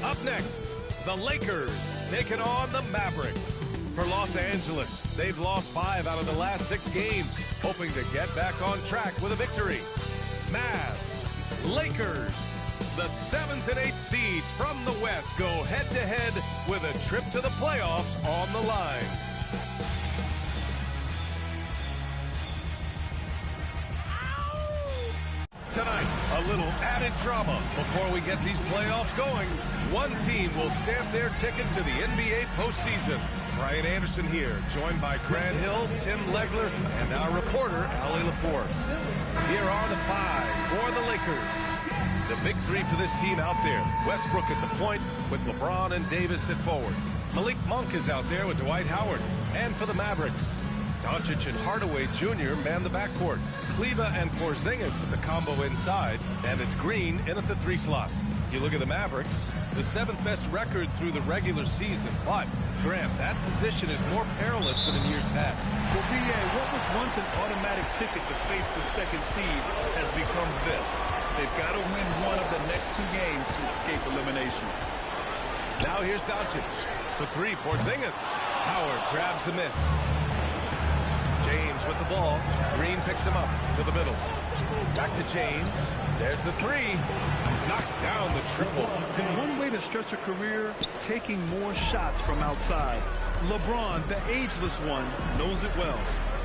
Up next, the Lakers taking on the Mavericks. For Los Angeles, they've lost 5 out of the last 6 games, hoping to get back on track with a victory. Mavs, Lakers, the 7th and 8th seeds from the West go head-to-head with a trip to the playoffs on the line. Tonight, a little added drama before we get these playoffs going. One team will stamp their ticket to the NBA postseason. Brian Anderson here, joined by Grant Hill, Tim Legler, and our reporter, Allie LaForce. Here are the 5 for the Lakers. The big 3 for this team out there. Westbrook at the point with LeBron and Davis at forward. Malik Monk is out there with Dwight Howard. And for the Mavericks, Doncic and Hardaway Jr. man the backcourt. Kleba and Porzingis, the combo inside. And it's Green in at the 3 slot. You look at the Mavericks, the 7th best record through the regular season. But, Grant, that position is more perilous than in years past. Well, B.A., what was once an automatic ticket to face the 2nd seed has become this. They've got to win one of the next 2 games to escape elimination. Now here's Doncic. For 3, Porzingis. Howard grabs the miss. James with the ball. Green picks him up to the middle. Back to James. There's the 3. Knocks down the triple. And one way to stretch a career, taking more shots from outside. LeBron, the ageless one, knows it well.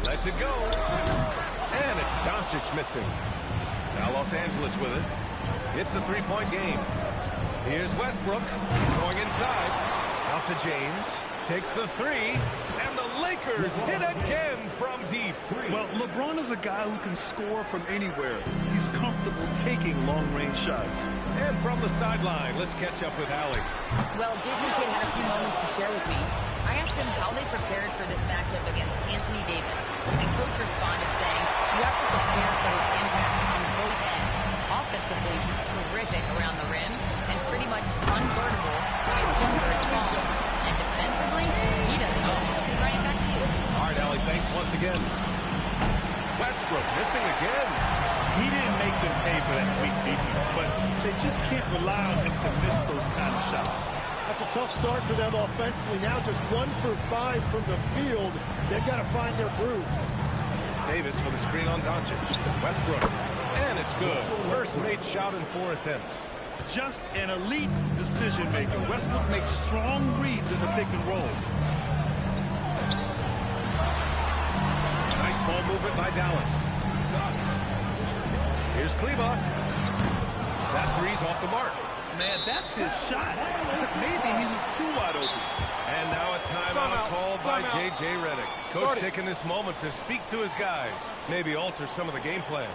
Lets it go. And it's Doncic missing. Now Los Angeles with it. It's a 3-point game. Here's Westbrook going inside. Out to James. Takes the 3. And the Lakers hit again from deep. Well, LeBron is a guy who can score from anywhere. He's comfortable taking long-range shots. And from the sideline, let's catch up with Allie. Well, Jason Kidd had a few moments to share with me. I asked him how they prepared for this matchup against Anthony Davis. And Coach responded saying, you have to prepare for his impact on both ends. Offensively, he's terrific around the rim and pretty much unguardable when his jumper is falling. And defensively, he doesn't know. Brian, back to you. All right, Allie, thanks once again. Westbrook missing again. He didn't make them pay for that weak defense, but they just can't rely on him to miss those kind of shots. That's a tough start for them offensively. Now just 1 for 5 from the field. They've got to find their groove. Davis with a screen on Doncic. Westbrook. And it's good. First made shot in 4 attempts. Just an elite decision maker. Westbrook makes strong reads in the pick and roll. Nice ball movement by Dallas. Here's Kleba. That 3's off the mark. Man, that's his shot. Maybe he was too wide open. And now a timeout called by J.J. Redick. Coach taking this moment to speak to his guys. Maybe alter some of the game plan.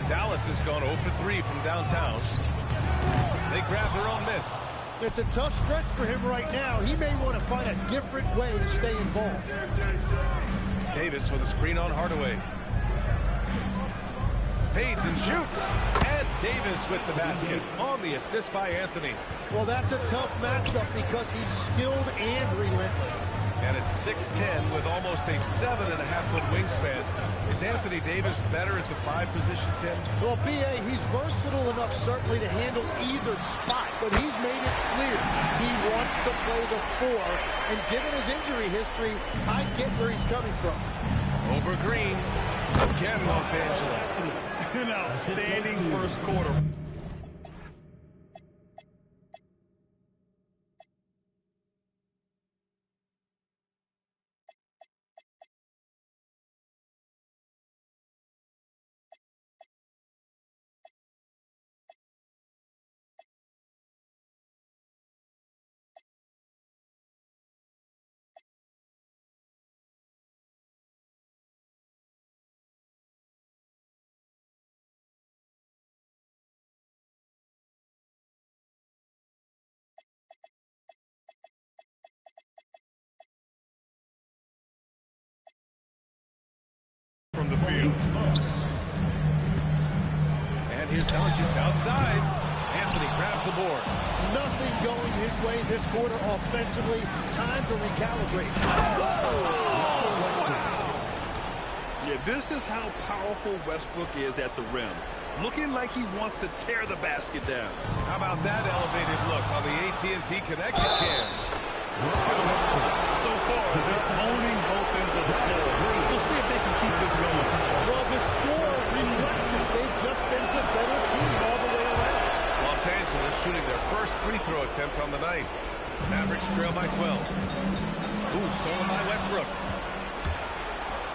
Dallas has gone 0 for 3 from downtown. They grab their own miss. It's a tough stretch for him right now. He may want to find a different way to stay involved. Davis with a screen on Hardaway. Fades and shoots. And Davis with the basket on the assist by Anthony. Well, that's a tough matchup because he's skilled and relentless. And it's 6'10" with almost a 7.5-foot wingspan. Is Anthony Davis better at the 5 position, Tim? Well, B.A., he's versatile enough certainly to handle either spot, but he's made it clear he wants to play the 4. And given his injury history, I get where he's coming from. Over Green. Again, Los Angeles. An outstanding first quarter. shoot. And here's Doncic outside. Anthony grabs the board. Nothing going his way this quarter offensively. Time to recalibrate. Yeah, this is how powerful Westbrook is at the rim. Looking like he wants to tear the basket down. How about that elevated look on the AT&T connection cam? So far, they're owning both ends of the floor. We'll see if they can keep this going. Well, the score reflects it. They've just been the better team all the way around. Los Angeles shooting their first free throw attempt on the night. Mavericks trail by 12. Ooh, stolen by Westbrook.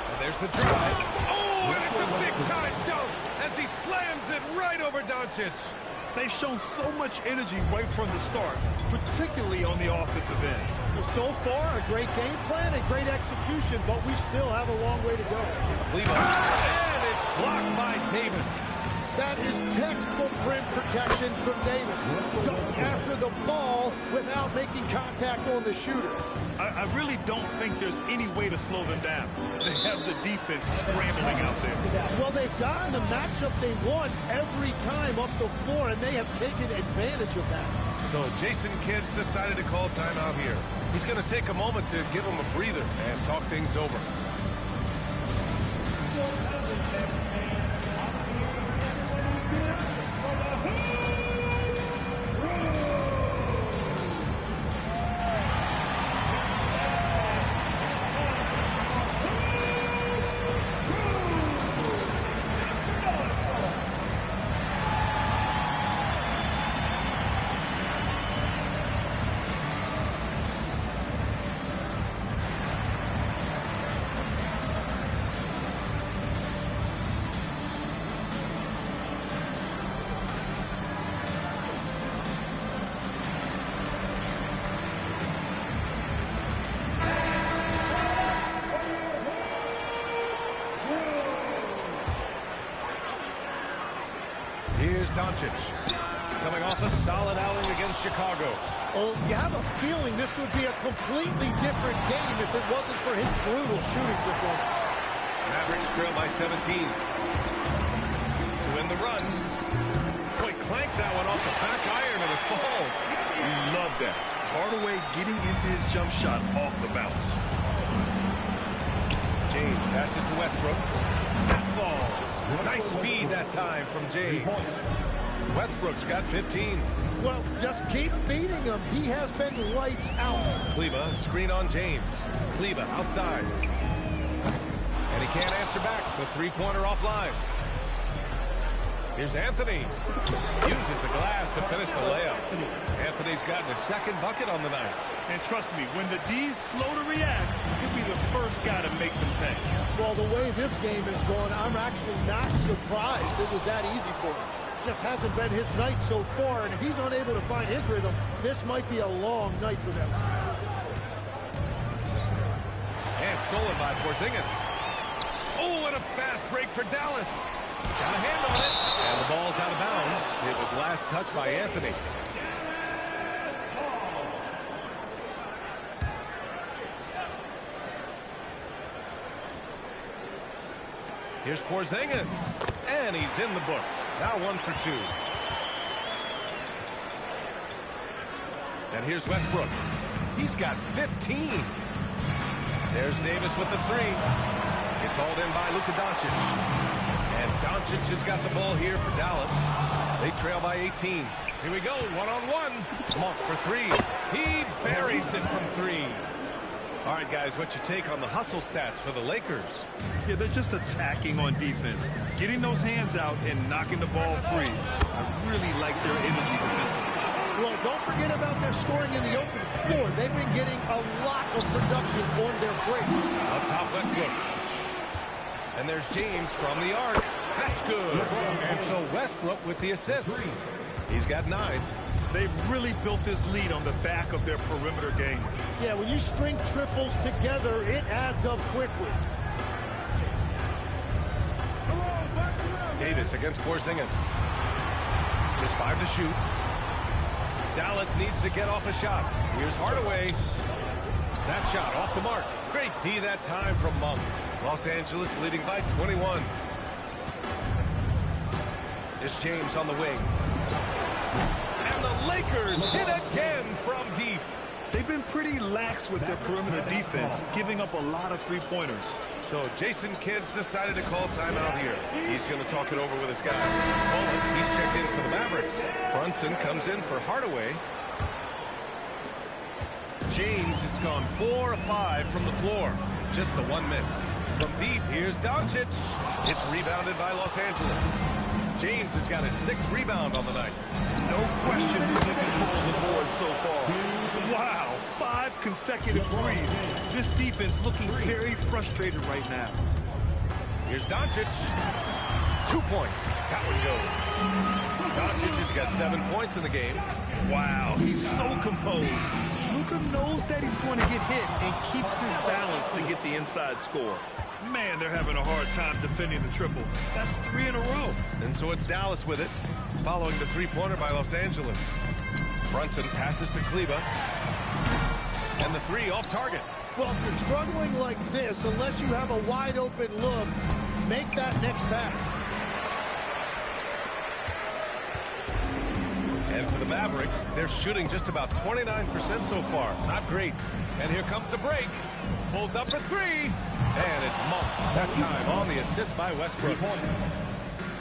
And there's the drive. Oh, and it's a big-time dunk as he slams it right over Doncic. They've shown so much energy right from the start, particularly on the offensive end. So far, a great game plan and great execution, but we still have a long way to go. Cleveland, and it's blocked by Davis. That is textbook rim protection from Davis. Going after the ball without making contact on the shooter. I really don't think there's any way to slow them down. They have the defense scrambling out there. Well, they've gotten the matchup they want every time up the floor, and they have taken advantage of that. So Jason Kidd's decided to call timeout here. He's going to take a moment to give him a breather and talk things over. Here's Doncic, coming off a solid outing against Chicago. Oh, you have a feeling this would be a completely different game if it wasn't for his brutal shooting performance. Mavericks trail by 17. To win the run. Oh, he clanks that one off the back iron and it falls. Love that. Hardaway getting into his jump shot off the bounce. James passes to Westbrook. That falls. Nice feed that time from James. Westbrook's got 15. Well, just keep feeding him. He has been lights out. Kleba, screen on James. Kleba outside. And he can't answer back. The three-pointer offline. Here's Anthony. Uses the glass to finish the layup. Anthony's gotten a second bucket on the night. And trust me, when the D's slow to react, he'll be the first guy to make them pay. Well, the way this game is going, I'm actually not surprised it was that easy for him. Just hasn't been his night so far, and if he's unable to find his rhythm, this might be a long night for them. And stolen by Porzingis. Oh, and a fast break for Dallas. Got a hand on it. And the ball's out of bounds. It was last touched by Anthony. Here's Porzingis. And he's in the books. Now 1 for 2. And here's Westbrook. He's got 15. There's Davis with the three. It's hauled in by Luka Doncic. And Doncic has got the ball here for Dallas. They trail by 18. Here we go, one-on-one. Monk for three. He buries it from three. All right, guys, what's your take on the hustle stats for the Lakers? Yeah, they're just attacking on defense, getting those hands out and knocking the ball free. I really like their energy defensively. Well, don't forget about their scoring in the open floor. They've been getting a lot of production on their break. Up top, Westbrook. And there's James from the arc. That's good. And so Westbrook with the assist. He's got 9. They've really built this lead on the back of their perimeter game. Yeah, when you string triples together, it adds up quickly. Davis against Porzingis. Just 5 to shoot. Dallas needs to get off a shot. Here's Hardaway. That shot off the mark. Great D that time from Monk. Los Angeles leading by 21. Here's James on the wing. And the Lakers hit again from deep. They've been pretty lax with their perimeter defense, giving up a lot of three-pointers. So Jason Kidd's decided to call timeout here. He's going to talk it over with his guys. Bullock, he's checked in for the Mavericks. Brunson comes in for Hardaway. James has gone 4 of 5 from the floor. Just the one miss. From deep, here's Doncic. It's rebounded by Los Angeles. James has got his 6th rebound on the night. No question who's in control of the board so far. Wow, 5 consecutive threes. This defense looking very frustrated right now. Here's Doncic. 2 points. That one goes. Doncic has got 7 points in the game. Wow, he's so composed. Luka knows that he's going to get hit and keeps his balance to get the inside score. Man, they're having a hard time defending the triple. That's 3 in a row. And so it's Dallas with it, following the three-pointer by Los Angeles. Brunson passes to Kleba. And the 3 off target. Well, if you're struggling like this, unless you have a wide-open look, make that next pass. And for the Mavericks, they're shooting just about 29% so far. Not great. And here comes the break. Pulls up for 3. And it's Monk. That time on the assist by Westbrook.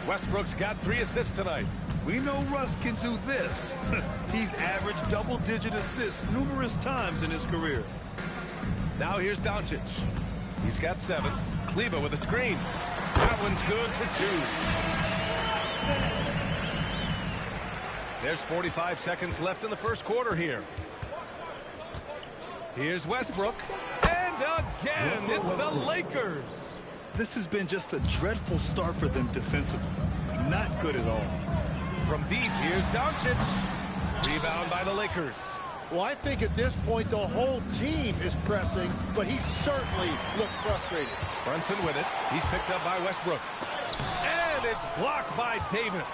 Westbrook's got 3 assists tonight. We know Russ can do this. He's averaged double-digit assists numerous times in his career. Now here's Doncic. He's got 7. Kleba with a screen. That one's good for 2. There's 45 seconds left in the first quarter here. Here's Westbrook. And again, it's the Lakers. This has been just a dreadful start for them defensively. Not good at all. From deep, here's Doncic. Rebound by the Lakers. Well, I think at this point the whole team is pressing, but he certainly looks frustrated. Brunson with it. He's picked up by Westbrook. And it's blocked by Davis.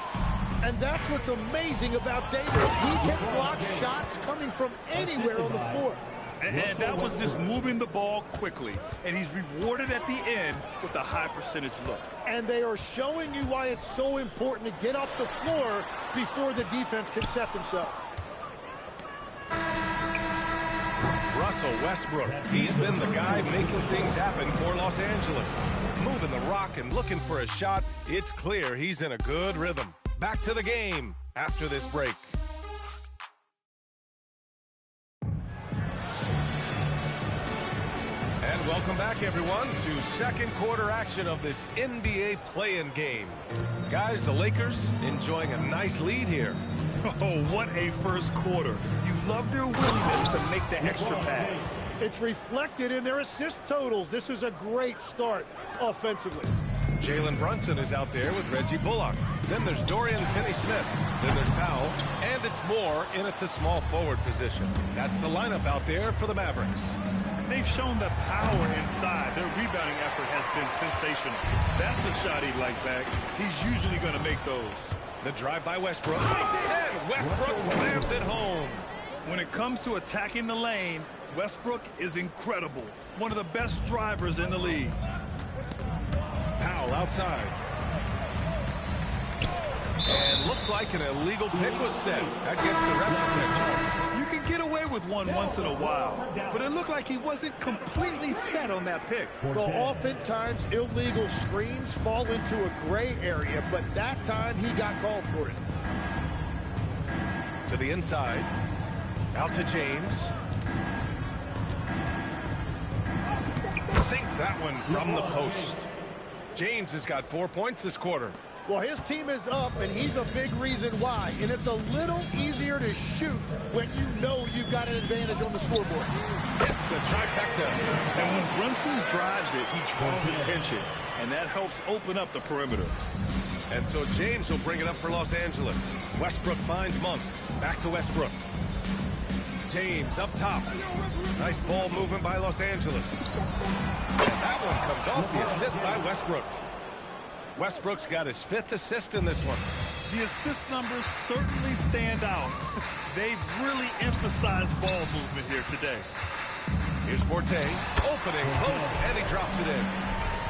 And that's what's amazing about Davis. He can block shots coming from anywhere on the floor. And that was just moving the ball quickly. And he's rewarded at the end with a high percentage look. And they are showing you why it's so important to get off the floor before the defense can set themselves. Russell Westbrook, he's been the guy making things happen for Los Angeles. Moving the rock and looking for a shot. It's clear he's in a good rhythm. Back to the game after this break. And welcome back, everyone, to second quarter action of this NBA play-in game. Guys, the Lakers enjoying a nice lead here. Oh, what a first quarter. You love their willingness to make the extra pass. It's reflected in their assist totals. This is a great start offensively. Jalen Brunson is out there with Reggie Bullock. Then there's Dorian Finney-Smith. Then there's Powell. And it's Moore in at the small forward position. That's the lineup out there for the Mavericks. They've shown the power inside. Their rebounding effort has been sensational. That's a shot he'd like back. He's usually going to make those. The drive by Westbrook. And Westbrook slams it home. When it comes to attacking the lane, Westbrook is incredible. One of the best drivers in the league. Powell outside. And looks like an illegal pick was set. That gets the ref's attention. You can get away with one once in a while, but it looked like he wasn't completely set on that pick. Well, oftentimes illegal screens fall into a gray area, but that time he got called for it. To the inside. Out to James. Sinks that one from the post. James has got 4 points this quarter. Well, his team is up, and he's a big reason why. And it's a little easier to shoot when you know you've got an advantage on the scoreboard. It's the trifecta. And when Brunson drives it, he draws attention, and that helps open up the perimeter. And so James will bring it up for Los Angeles. Westbrook finds Monk. Back to Westbrook. James up top. Nice ball movement by Los Angeles. And that one comes off the assist by Westbrook. Westbrook's got his 5th assist in this one. The assist numbers certainly stand out. They've really emphasized ball movement here today. Here's Forte, opening close, and he drops it in.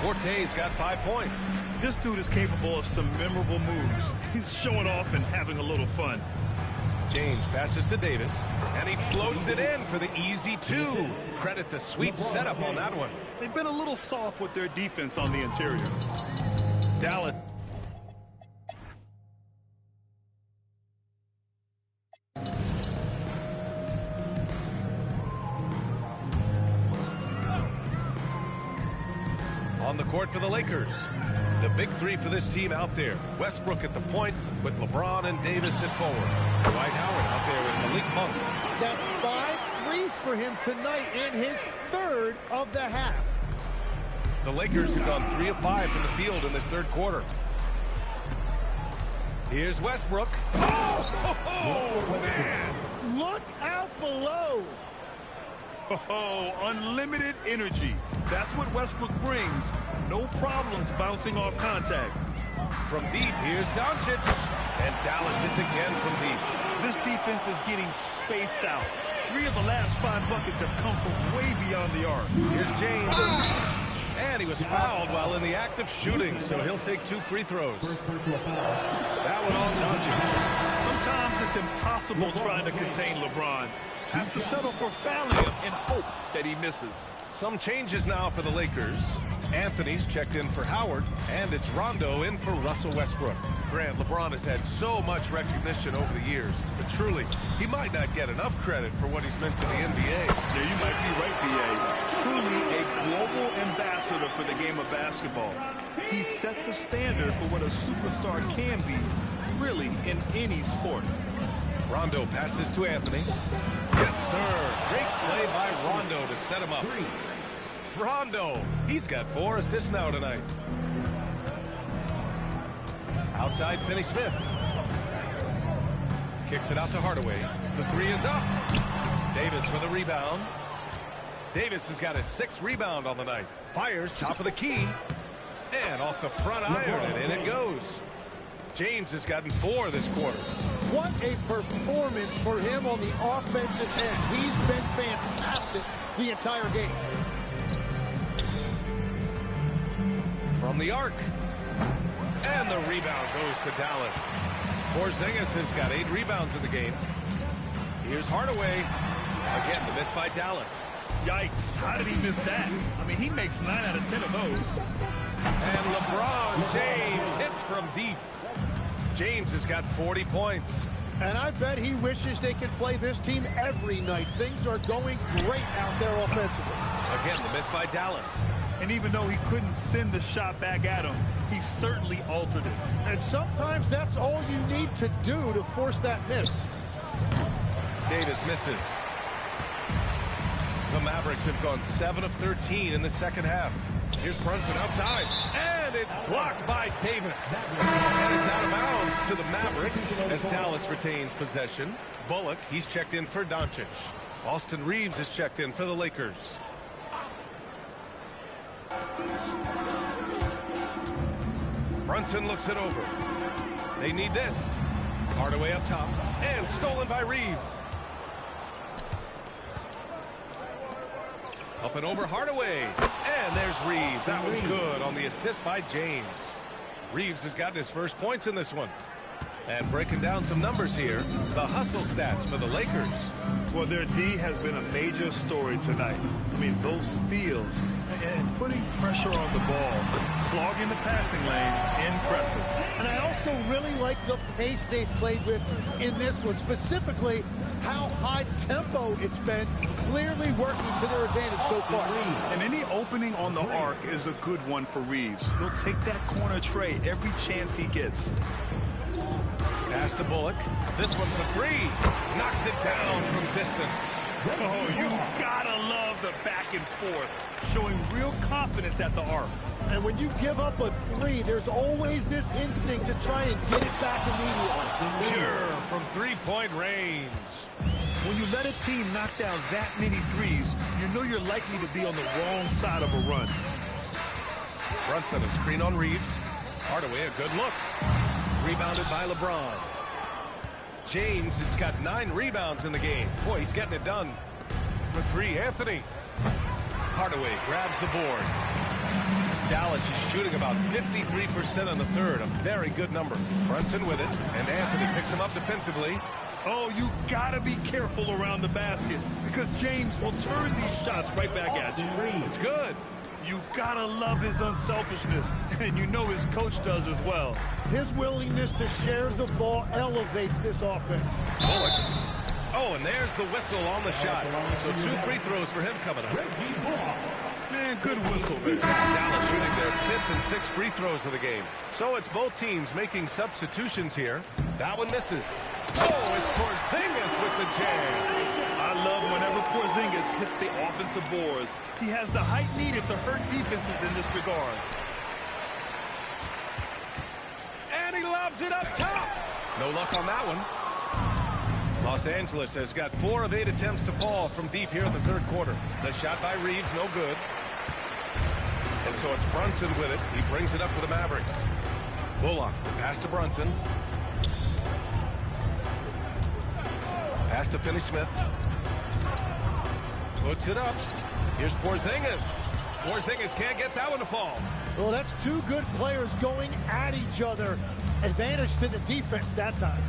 Forte's got 5 points. This dude is capable of some memorable moves. He's showing off and having a little fun. James passes to Davis, and he floats it in for the easy 2. Credit the sweet setup on that one. They've been a little soft with their defense on the interior. Dallas. On the court for the Lakers. The big 3 for this team out there. Westbrook at the point with LeBron and Davis at forward. Dwight Howard out there with Malik Monk. That's 5 threes for him tonight in his 3rd of the half. The Lakers have gone 3 of 5 from the field in this 3rd quarter. Here's Westbrook. Oh, man! Look out below. Oh, unlimited energy. That's what Westbrook brings. No problems bouncing off contact. From deep, here's Doncic. And Dallas hits again from deep. This defense is getting spaced out. 3 of the last 5 buckets have come from way beyond the arc. Here's James. And he was fouled while in the act of shooting, so he'll take 2 free throws. That one on Doncic. Sometimes it's impossible trying to contain LeBron. Have to settle for fouling him and hope that he misses. Some changes now for the Lakers. Anthony's checked in for Howard, and it's Rondo in for Russell Westbrook. Grant, LeBron has had so much recognition over the years, but truly, he might not get enough credit for what he's meant to the NBA. Yeah, you might be right, B.A. Truly a global ambassador for the game of basketball. He set the standard for what a superstar can be, really, in any sport. Rondo passes to Anthony. Yes, sir. Great play by Rondo to set him up. Rondo, he's got 4 assists now tonight. Outside, Finney-Smith. Kicks it out to Hardaway. The 3 is up. Davis for the rebound. Davis has got his 6th rebound on the night. Fires top of the key. And off the front iron, and in it goes. James has gotten 4 this quarter. What a performance for him on the offensive end. He's been fantastic the entire game. From the arc. And the rebound goes to Dallas. Porzingis has got 8 rebounds in the game. Here's Hardaway. Again, the miss by Dallas. Yikes, how did he miss that? I mean, he makes 9 out of 10 of those. And LeBron James hits from deep. James has got 40 points. And I bet he wishes they could play this team every night. Things are going great out there offensively. Again, the miss by Dallas. And even though he couldn't send the shot back at him, he certainly altered it. And sometimes that's all you need to do to force that miss. Davis misses. The Mavericks have gone 7 of 13 in the second half. Here's Brunson outside, and it's blocked by Davis. And it's out of bounds to the Mavericks as Dallas retains possession. Bullock, he's checked in for Doncic. Austin Reeves is checked in for the Lakers. Brunson looks it over. They need this. Hardaway up top, and stolen by Reeves. Up and over Hardaway. And there's Reeves. That one's good on the assist by James. Reeves has gotten his first points in this one. And breaking down some numbers here, the hustle stats for the Lakers. Well, their D has been a major story tonight. I mean, those steals and putting pressure on the ball, clogging the passing lanes, impressive. And I also really like the pace they've played with in this one, specifically how high tempo it's been, clearly working to their advantage so far. And any opening on the arc is a good one for Reeves. He'll take that corner tray every chance he gets. Pass to Bullock. This one for 3. Knocks it down from distance. Oh, you gotta love the back and forth, showing real confidence at the arc. And when you give up a 3, there's always this instinct to try and get it back immediately. Sure, from 3-point range. When you let a team knock down that many threes, you know you're likely to be on the wrong side of a run. Brunson, a screen on Reeves. Hardaway, a good look. Rebounded by LeBron. James has got 9 rebounds in the game. Boy, he's getting it done. For 3, Anthony. Hardaway grabs the board. Dallas is shooting about 53% in the third. A very good number. Brunson with it, and Anthony picks him up defensively. Oh, you gotta be careful around the basket because James will turn these shots right back at you. It's good. You gotta love his unselfishness, and you know his coach does as well. His willingness to share the ball elevates this offense. Bullock. Oh, and there's the whistle on the shot. So 2 free throws for him coming up. Man, good whistle there. Dallas shooting their 5th and 6th free throws of the game. So it's both teams making substitutions here. That one misses. Oh, it's Porzingis with the jam. I love whenever Porzingis hits the offensive boards. He has the height needed to hurt defenses in this regard. And he lobs it up top. No luck on that one. Los Angeles has got 4 of 8 attempts to fall from deep here in the third quarter. The shot by Reeves, no good. And so it's Brunson with it. He brings it up for the Mavericks. Bullock, pass to Brunson. Pass to Finney-Smith. Puts it up. Here's Porzingis. Porzingis can't get that one to fall. Well, that's 2 good players going at each other. Advantage to the defense that time.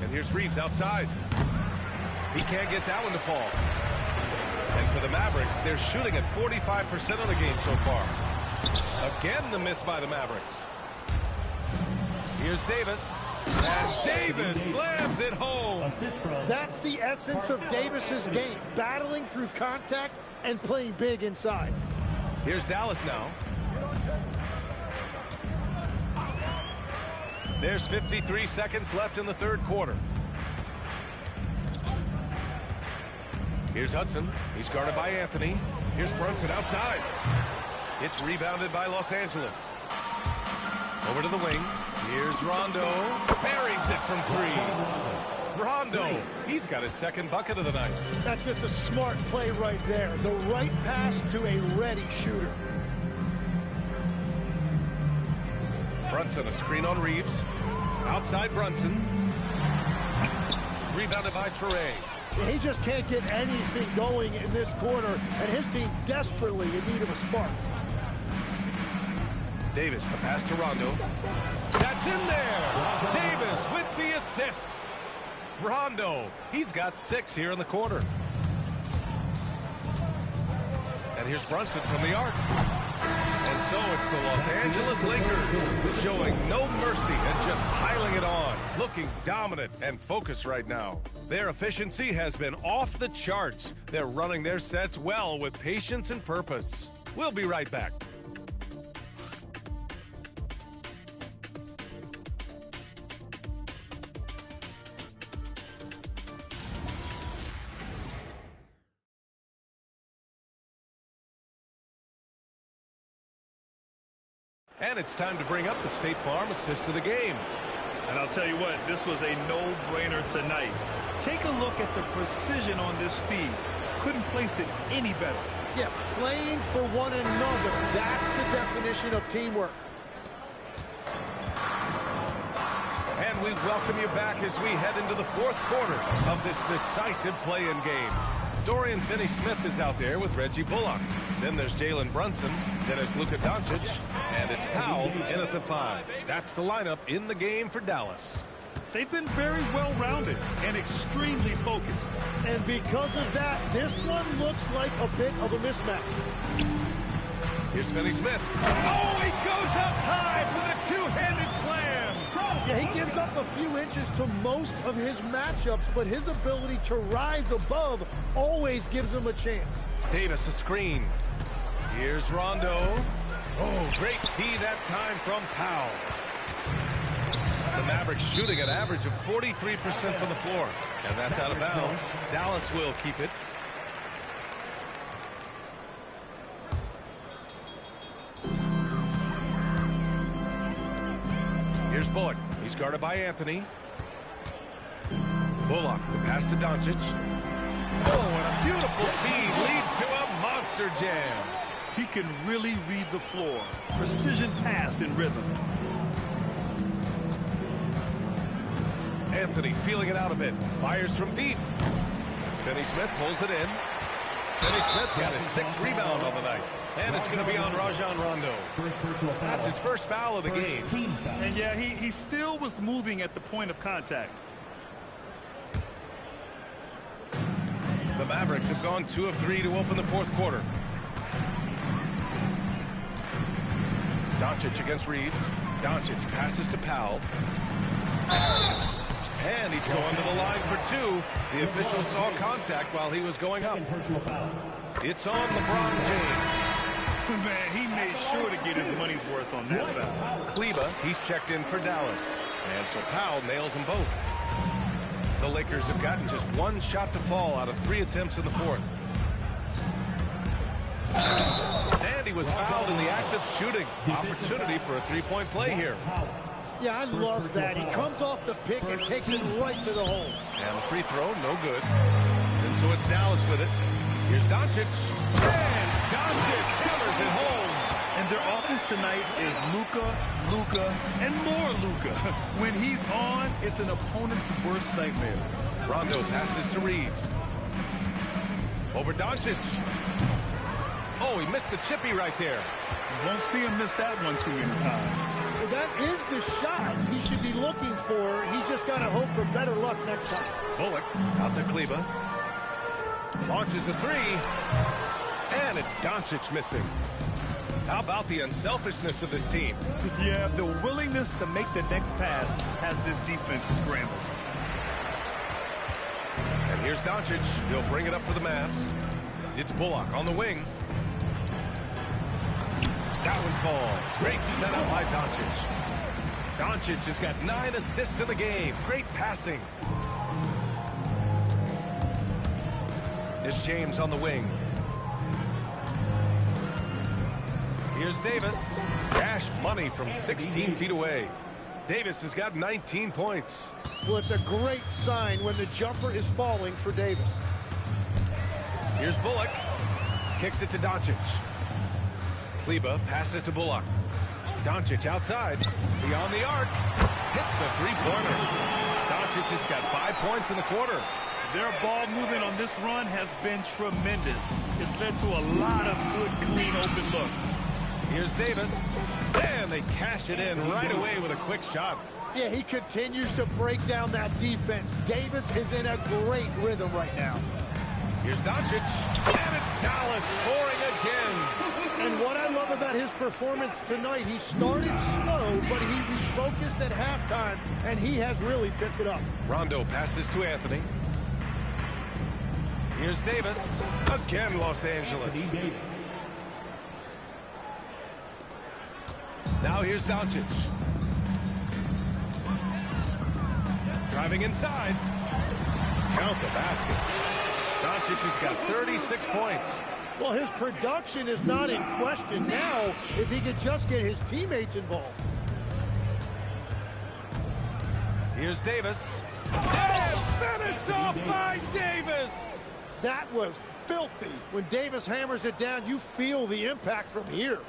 And here's Reeves outside. He can't get that one to fall. And for the Mavericks, they're shooting at 45% of the game so far. Again, the miss by the Mavericks. Here's Davis. And Davis slams it home. That's the essence of Davis's game. Battling through contact and playing big inside. Here's Dallas now. There's 53 seconds left in the third quarter. Here's Hudson. He's guarded by Anthony. Here's Brunson outside. It's rebounded by Los Angeles. Over to the wing. Here's Rondo. Buries it from 3. Rondo. He's got his 2nd bucket of the night. That's just a smart play right there. The right pass to a ready shooter. Brunson, a screen on Reeves. Outside Brunson. Rebounded by Traore. He just can't get anything going in this quarter, and his team desperately in need of a spark. Davis, the pass to Rondo. That's in there. Davis with the assist. Rondo, he's got 6 here in the quarter. And here's Brunson from the arc. And so it's the Los Angeles Lakers showing no mercy and just piling it on. Looking dominant and focused right now. Their efficiency has been off the charts. They're running their sets well with patience and purpose. We'll be right back. And it's time to bring up the State Farm assist of the game. And I'll tell you what, this was a no-brainer tonight. Take a look at the precision on this feed. Couldn't place it any better. Yeah, playing for one another. That's the definition of teamwork. And we welcome you back as we head into the fourth quarter of this decisive play-in game. Dorian Finney-Smith is out there with Reggie Bullock. Then there's Jalen Brunson. Then it's Luka Doncic. And it's Powell in at the 5. That's the lineup in the game for Dallas. They've been very well-rounded and extremely focused. And because of that, this one looks like a bit of a mismatch. Here's Finney-Smith. Oh, he goes up high for the two-handed slam. Yeah, he gives up a few inches to most of his matchups, but his ability to rise above always gives him a chance. Davis, a screen. Here's Rondo. Oh, great D that time from Powell. The Mavericks shooting an average of 43% from the floor. And that's out of bounds. Dallas will keep it. Here's Bullock. He's guarded by Anthony. Bullock, the pass to Doncic. Oh, and a beautiful feed leads to a monster jam. He can really read the floor. Precision pass in rhythm. Anthony feeling it out a bit. Fires from deep. Finney-Smith pulls it in. Finney-Smith's got his 6th rebound on the night. And it's going to be on Rajon Rondo. That's his first foul of the game. And yeah, he still was moving at the point of contact. The Mavericks have gone 2 of 3 to open the 4th quarter. Doncic against Reeves. Doncic passes to Powell. And he's going to the line for 2. The official saw contact while he was going up. It's on LeBron James. Man, he made sure to get his money's worth on that foul. Kleba, he's checked in for Dallas. And so Powell nails them both. The Lakers have gotten just 1 shot to fall out of 3 attempts in the 4th. And he was fouled in the act of shooting. Opportunity for a 3-point play here. Yeah, I love that. He comes off the pick and takes it right to the hole. And the free throw, no good. And so it's Dallas with it. Here's Doncic. And Doncic hammers it home. And their offense tonight is Luka, and more Luka. When he's on, it's an opponent's worst nightmare. Rondo passes to Reeves. Over Doncic. Oh, he missed the chippy right there. You won't see him miss that one too many times. Well, that is the shot he should be looking for. He's just got to hope for better luck next time. Bullock out to Kleba. Launches a 3. And it's Doncic missing. How about the unselfishness of this team? Yeah, the willingness to make the next pass has this defense scrambled. And here's Doncic. He'll bring it up for the Mavs. It's Bullock on the wing. That one falls. Great setup by Doncic. Doncic has got 9 assists in the game. Great passing. It's James on the wing. Here's Davis. Cash money from 16 feet away. Davis has got 19 points. Well, it's a great sign when the jumper is falling for Davis. Here's Bullock. Kicks it to Doncic. Kleba passes to Bullock. Doncic outside. Beyond the arc. Hits the 3-pointer. Doncic has got 5 points in the quarter. Their ball movement on this run has been tremendous. It's led to a lot of good, clean, open looks. Here's Davis. And they cash it in right away with a quick shot. Yeah, he continues to break down that defense. Davis is in a great rhythm right now. Here's Doncic. And it's Dallas scoring again. And what I love about his performance tonight, he started slow, but he refocused at halftime, and he has really picked it up. Rondo passes to Anthony. Here's Davis. Again, Los Angeles. Now here's Doncic. Driving inside. Count the basket. Doncic has got 36 points. Well, his production is not in question now if he could just get his teammates involved. Here's Davis. And finished off by Davis. That was filthy. When Davis hammers it down, you feel the impact from here.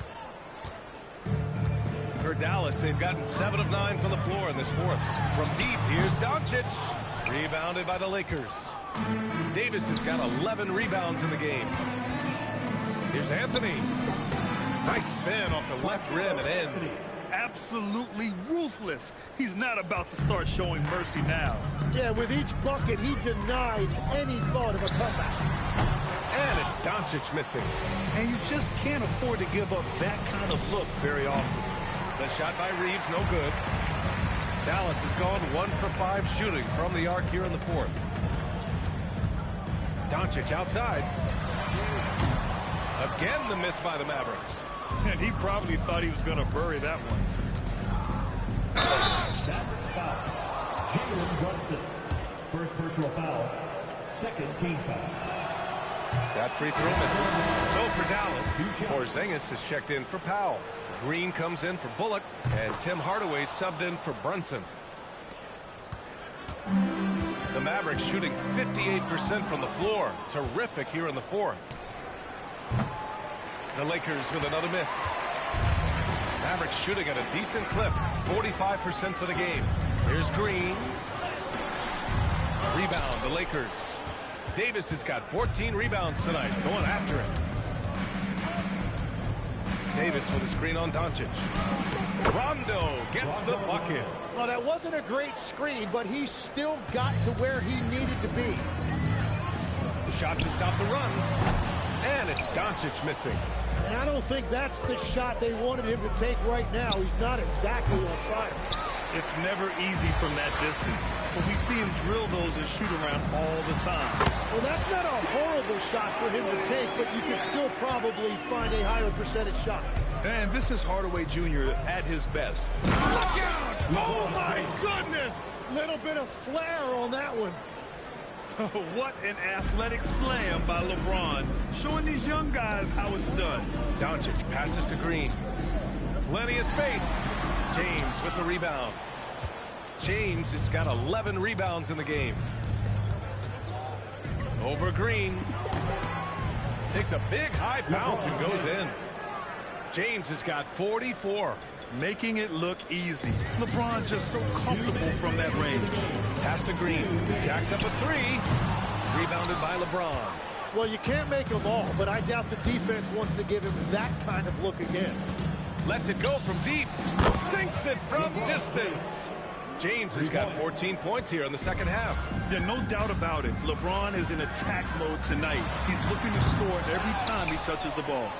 For Dallas, they've gotten 7 of 9 from the floor in this 4th. From deep, here's Doncic. Rebounded by the Lakers. Davis has got 11 rebounds in the game. Here's Anthony. Nice spin off the left rim and in. Absolutely ruthless. He's not about to start showing mercy now. Yeah, with each bucket, he denies any thought of a comeback. And it's Doncic missing. And you just can't afford to give up that kind of look very often. The shot by Reeves, no good. Dallas has gone 1 for 5 shooting from the arc here in the 4th. Doncic outside. Again, the miss by the Mavericks. And he probably thought he was going to bury that one. First personal foul. Second team foul. That free throw misses. So for Dallas, Porzingis has checked in for Powell. Green comes in for Bullock, and Tim Hardaway subbed in for Brunson. The Mavericks shooting 58% from the floor. Terrific here in the 4th. The Lakers with another miss. Mavericks shooting at a decent clip. 45% for the game. Here's Green. Rebound, the Lakers. Davis has got 14 rebounds tonight, going after it. Davis with a screen on Doncic. Rondo gets the bucket. Well, that wasn't a great screen, but he still got to where he needed to be. The shot to stop the run. And it's Doncic missing. And I don't think that's the shot they wanted him to take right now. He's not exactly on fire. It's never easy from that distance, but we see him drill those and shoot around all the time. Well, that's not a horrible shot for him to take, but you could still probably find a higher percentage shot. And this is Hardaway Jr. at his best. Look out! Oh, my goodness! Little bit of flair on that one. What an athletic slam by LeBron, showing these young guys how it's done. Doncic passes to Green. Plenty of space. James with the rebound. James has got 11 rebounds in the game. Over Green. Takes a big high bounce and goes in. James has got 44. Making it look easy. LeBron just so comfortable from that range. Pass to Green. Jacks up a three. Rebounded by LeBron. Well, you can't make them all, but I doubt the defense wants to give him that kind of look again. Lets it go from deep. Sinks it from distance. James has got 14 points here in the second half. Yeah, no doubt about it. LeBron is in attack mode tonight. He's looking to score every time he touches the ball.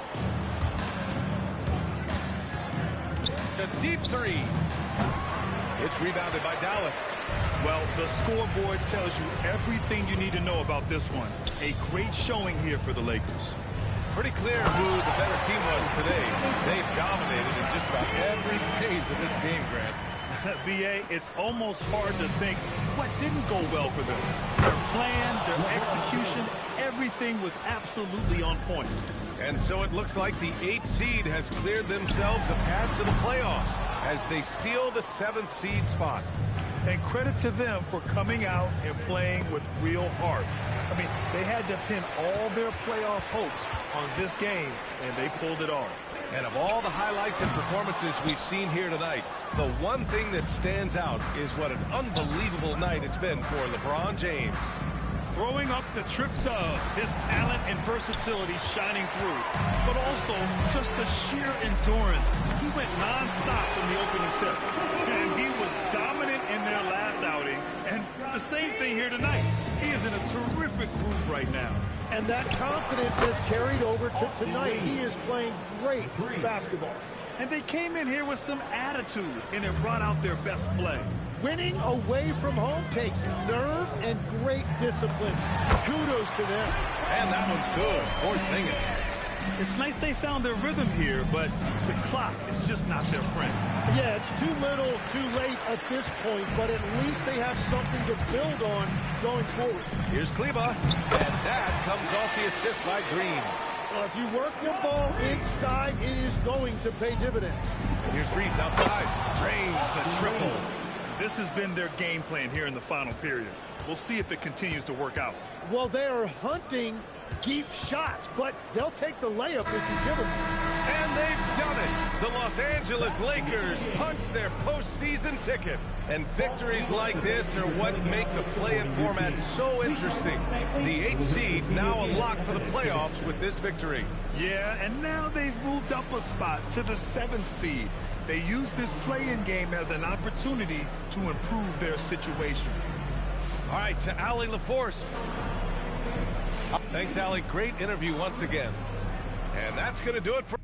A deep three. It's rebounded by Dallas. Well, the scoreboard tells you everything you need to know about this one. A great showing here for the Lakers. Pretty clear who the better team was today. They've dominated in just about every phase of this game, Grant. B.A., it's almost hard to think what didn't go well for them. Their plan, their execution, everything was absolutely on point. And so it looks like the 8th seed has cleared themselves a path to the playoffs as they steal the 7th seed spot. And credit to them for coming out and playing with real heart. I mean, they had to pin all their playoff hopes on this game, and they pulled it off. And of all the highlights and performances we've seen here tonight, the one thing that stands out is what an unbelievable night it's been for LeBron James. Throwing up the trip dub, his talent and versatility shining through, but also just the sheer endurance. He went non-stop from the opening tip, and he was dominant in their last outing, and the same thing here tonight. He is in a terrific groove right now. And that confidence has carried over to tonight. He is playing great basketball. And they came in here with some attitude, and it brought out their best play. Winning away from home takes nerve and great discipline. Kudos to them. And that one's good. Porzingis. It's nice they found their rhythm here, but the clock is just not their friend. Yeah, it's too little, too late at this point, but at least they have something to build on going forward. Here's Kleba, and that comes off the assist by Green. Well, if you work the ball inside, it is going to pay dividends. Here's Reeves outside. Drains the triple. This has been their game plan here in the final period. We'll see if it continues to work out. Well, they are hunting deep shots, but they'll take the layup if you give them. And they've done it. The Los Angeles Lakers punch their postseason ticket. And victories like this are what make the play-in format so interesting. The 8th seed now a lock for the playoffs with this victory. Yeah, and now they've moved up a spot to the 7th seed. They use this play-in game as an opportunity to improve their situation. All right, to Allie LaForce. Thanks, Allie. Great interview once again. And that's going to do it for...